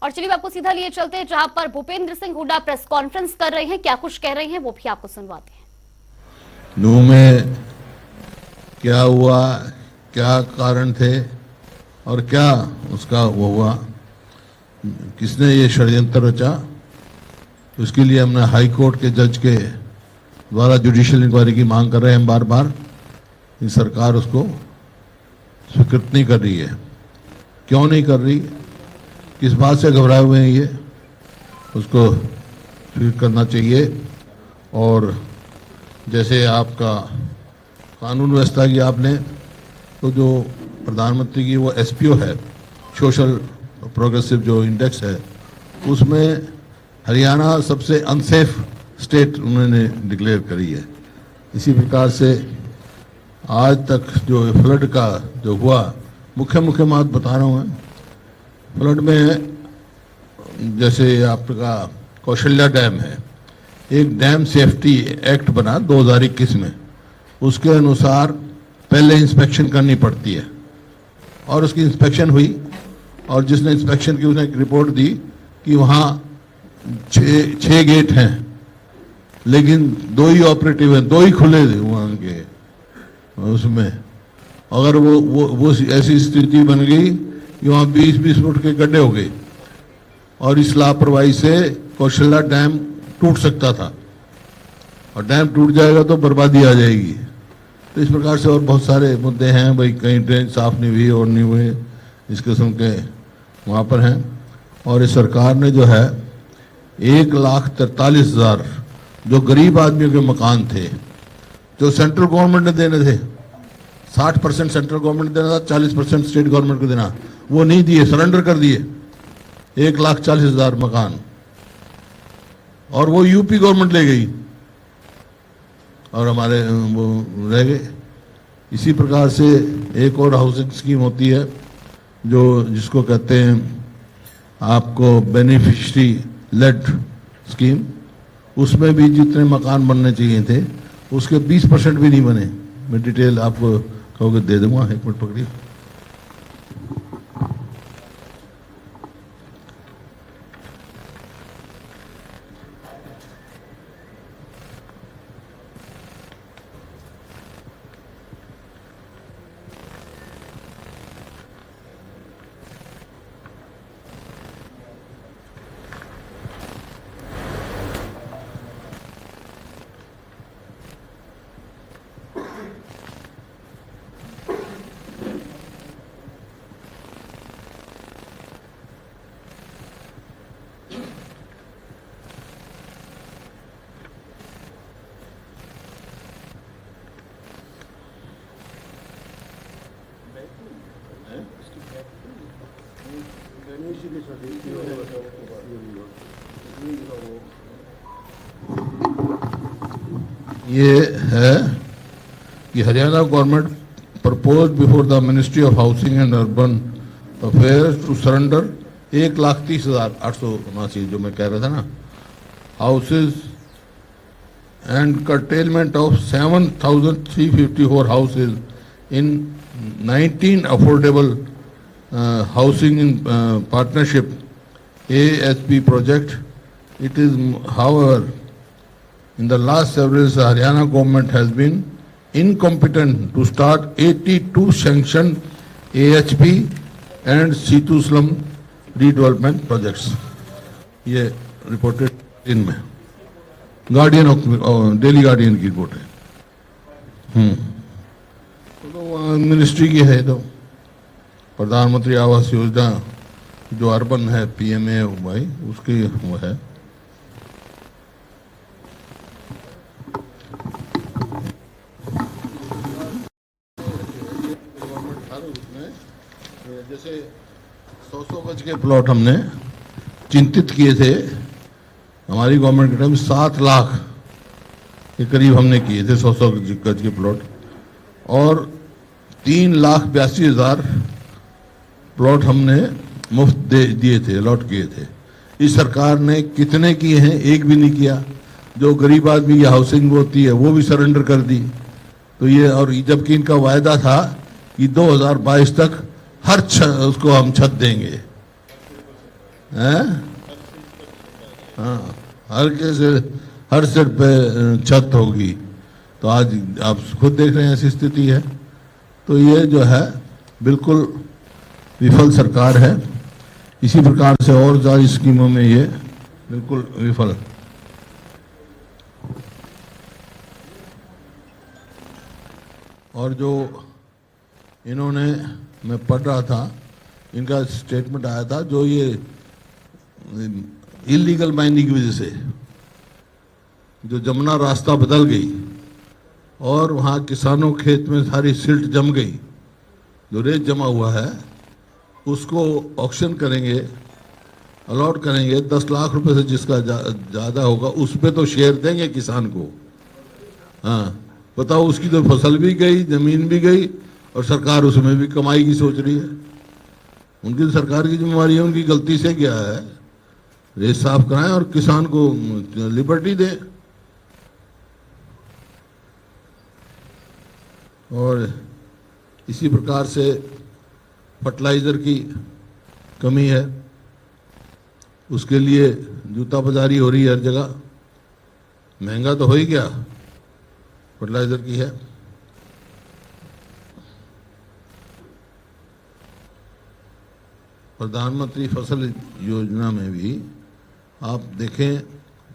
और चलिए आपको सीधा लिए चलते हैं जहां पर भूपेंद्र सिंह हुड्डा प्रेस कॉन्फ्रेंस कर रहे हैं। क्या कुछ कह रहे हैं वो भी आपको सुनवाते हैं। नूह में क्या हुआ, क्या कारण थे और क्या उसका वो हुआ, किसने ये षड्यंत्र रचा, उसके लिए हमने हाई कोर्ट के जज के द्वारा जुडिशियल इंक्वायरी की मांग कर रहे हैं बार बार। ये सरकार उसको स्वीकृत नहीं कर रही है। क्यों नहीं कर रही, किस बात से घबराए हुए हैं ये, उसको स्वीकृत करना चाहिए। और जैसे आपका कानून व्यवस्था की आपने, तो जो प्रधानमंत्री की वो एसपीओ है, सोशल प्रोग्रेसिव जो इंडेक्स है, उसमें हरियाणा सबसे अनसेफ स्टेट उन्होंने डिक्लेयर करी है। इसी प्रकार से आज तक जो फ्लड का जो हुआ, मुख्य बात बता रहा हूँ मैं। फ्लड में जैसे आपका कौशल्या डैम है, एक डैम सेफ्टी एक्ट बना 2021 में, उसके अनुसार पहले इंस्पेक्शन करनी पड़ती है और उसकी इंस्पेक्शन हुई और जिसने इंस्पेक्शन की उसने एक रिपोर्ट दी कि वहाँ 6 गेट हैं, लेकिन 2 ही ऑपरेटिव हैं, 2 ही खुले थे वहाँ के उसमें। अगर वो ऐसी स्थिति बन गई कि वहाँ 20-20 फुट के गड्ढे हो गए और इस लापरवाही से कौशल्या डैम टूट सकता था, और डैम टूट जाएगा तो बर्बादी आ जाएगी। तो इस प्रकार से और बहुत सारे मुद्दे हैं भाई, कहीं ड्रेन साफ नहीं हुई और नहीं हुए, इस किस्म के वहाँ पर हैं। और इस सरकार ने जो है 1,43,000 जो गरीब आदमियों के मकान थे, जो सेंट्रल गवर्नमेंट ने देने थे, 60% सेंट्रल गवर्नमेंट देना था, 40% स्टेट गवर्नमेंट को देना, वो नहीं दिए, सरेंडर कर दिए 1,40,000 मकान, और वो यूपी गवर्नमेंट ले गई और हमारे वो रह गए। इसी प्रकार से एक और हाउसिंग स्कीम होती है जो जिसको कहते हैं आपको बेनिफिशरी लेड स्कीम, उसमें भी जितने मकान बनने चाहिए थे उसके 20% भी नहीं बने। मैं डिटेल आपको कहोगे दे दूंगा, 1 मिनट पकड़िए। ये है कि Haryana government propose before the ministry of housing and urban affairs to surrender 1,30,879 जो मैं कह रहा था ना, houses and curtailment of 7,354 houses in 19 affordable housing in partnership ASP project. It is, however, in the last several years, Haryana government has been incompetent to start 82 sanctioned AHP and C2 slum redevelopment projects. ये reported इनमें guardian of daily guardian की report है। तो ministry की है, तो प्रधानमंत्री आवास योजना जो अर्बन है, PMA भाई, उसकी वो है। जैसे 100 गज के प्लॉट हमने चिंतित किए थे हमारी गवर्नमेंट के टाइम, 7 लाख के करीब हमने किए थे 100 गज के प्लॉट, और 3,82,000 प्लॉट हमने मुफ्त दिए थे, अलॉट किए थे। इस सरकार ने कितने किए हैं? एक भी नहीं किया। जो गरीब आदमी की हाउसिंग होती है वो भी सरेंडर कर दी। तो ये, और जबकि इनका वायदा था कि 2022 तक हर उसको हम छत देंगे। हैं? हाँ, हर सेट पे छत होगी। तो आज आप खुद देख रहे हैं ऐसी स्थिति है। तो ये जो है बिल्कुल विफल सरकार है। इसी प्रकार से और सारी स्कीमों में ये बिल्कुल विफल। और जो इन्होंने, मैं पढ़ रहा था, इनका स्टेटमेंट आया था, जो ये इलीगल माइनिंग की वजह से जो जमुना रास्ता बदल गई और वहाँ किसानों के खेत में सारी सिल्ट जम गई, जो रेत जमा हुआ है उसको ऑक्शन करेंगे, अलॉट करेंगे 10 लाख रुपए से, जिसका ज़्यादा होगा उस पर तो शेयर देंगे किसान को। हाँ, बताओ, उसकी तो फसल भी गई, जमीन भी गई, और सरकार उसमें भी कमाई की सोच रही है। उनकी तो सरकार की जिम्मेवारी है, उनकी गलती से क्या है, रेत साफ कराएं और किसान को लिबर्टी दें। और इसी प्रकार से फर्टिलाइजर की कमी है, उसके लिए जूता बाजारी हो रही है हर जगह। महंगा तो हो ही गया, फर्टिलाइजर की है। प्रधानमंत्री फसल योजना में भी आप देखें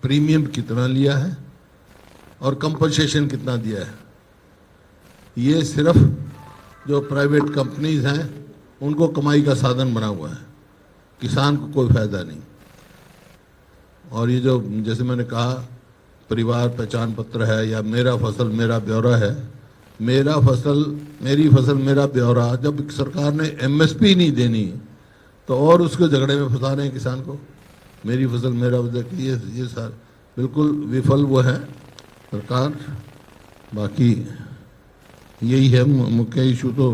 प्रीमियम कितना लिया है और कंपनसेशन कितना दिया है। ये सिर्फ जो प्राइवेट कंपनीज हैं उनको कमाई का साधन बना हुआ है, किसान को कोई फायदा नहीं। और ये जो, जैसे मैंने कहा, परिवार पहचान पत्र है या मेरा फसल मेरा ब्यौरा है, मेरा फसल मेरी फसल मेरा ब्यौरा, जब सरकार ने एमएसपी नहीं देनी तो और उसके झगड़े में फंसा रहे हैं किसान को। मेरी फसल मेरा ब्यौरा, ये सार बिल्कुल विफल वो है सरकार। बाकी यही है मुख्य इशू, तो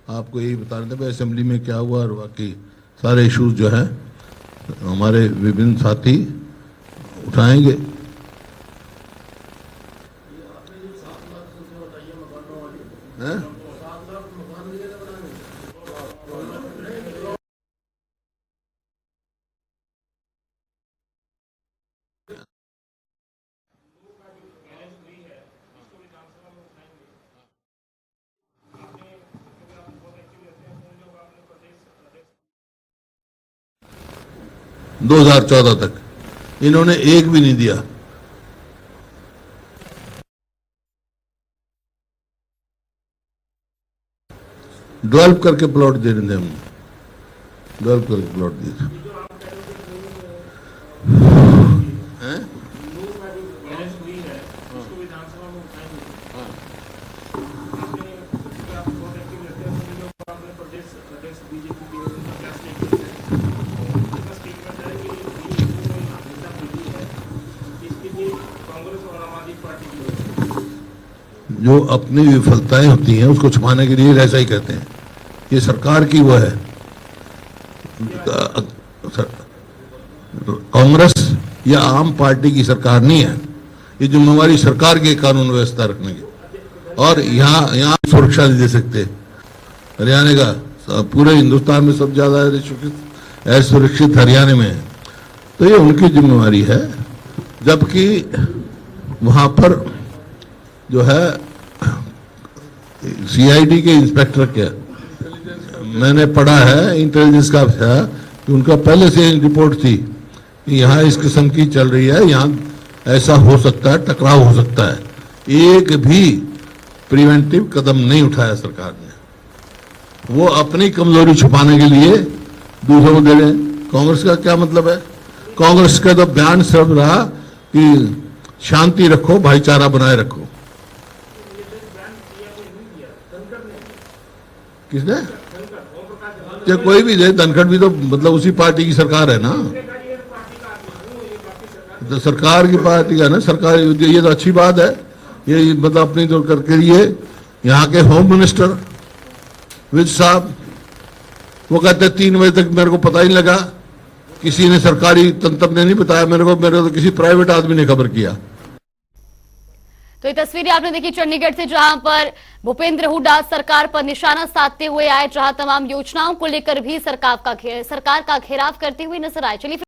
आपको यही बता रहे थे भाई असेंबली में क्या हुआ, और बाकी सारे इशूज जो है हमारे विभिन्न साथी उठाएंगे। हैं? – 2014 तक इन्होंने एक भी नहीं दिया। डेवलप करके प्लॉट दे रहे थे हम, डेवलप करके प्लॉट दिए थे। जो अपनी विफलताएं होती हैं उसको छुपाने के लिए ऐसा ही कहते हैं। ये सरकार की वो है, कांग्रेस या आम पार्टी की सरकार नहीं है। ये जिम्मेवारी सरकार की कानून व्यवस्था रखने की। और यहाँ सुरक्षा नहीं दे सकते। हरियाणा का पूरे हिंदुस्तान में सबसे ज्यादा असुरक्षित हरियाणा में है, तो ये उनकी जिम्मेवारी है। जबकि वहां पर जो है सीआईडी के इंस्पेक्टर क्या, मैंने पढ़ा है इंटेलिजेंस का था कि उनका पहले से रिपोर्ट थी कि यहाँ इस किस्म की चल रही है, यहाँ ऐसा हो सकता है, टकराव हो सकता है। एक भी प्रिवेंटिव कदम नहीं उठाया सरकार ने। वो अपनी कमजोरी छुपाने के लिए दूसरों को दे रहे हैं। कांग्रेस का क्या मतलब है? कांग्रेस का तो बयान सिर्फ रहा कि शांति रखो, भाईचारा बनाए रखो। किसने? चाहे कोई भी दे, धनखड़ भी तो मतलब उसी पार्टी की सरकार है ना, तो सरकार की पार्टी का ना, सरकार, ये तो अच्छी बात है। ये मतलब अपनी तो करके लिए यहाँ के होम मिनिस्टर विज साहब वो कहते 3 बजे तक मेरे को पता ही नहीं लगा, किसी ने सरकारी तंत्र ने नहीं बताया मेरे को तो किसी प्राइवेट आदमी ने खबर किया। तो ये तस्वीरें आपने देखी चंडीगढ़ से, जहां पर भूपेंद्र हुड्डा सरकार पर निशाना साधते हुए आए, जहां तमाम योजनाओं को लेकर भी सरकार का घेराव करते हुए नजर आए। चलिए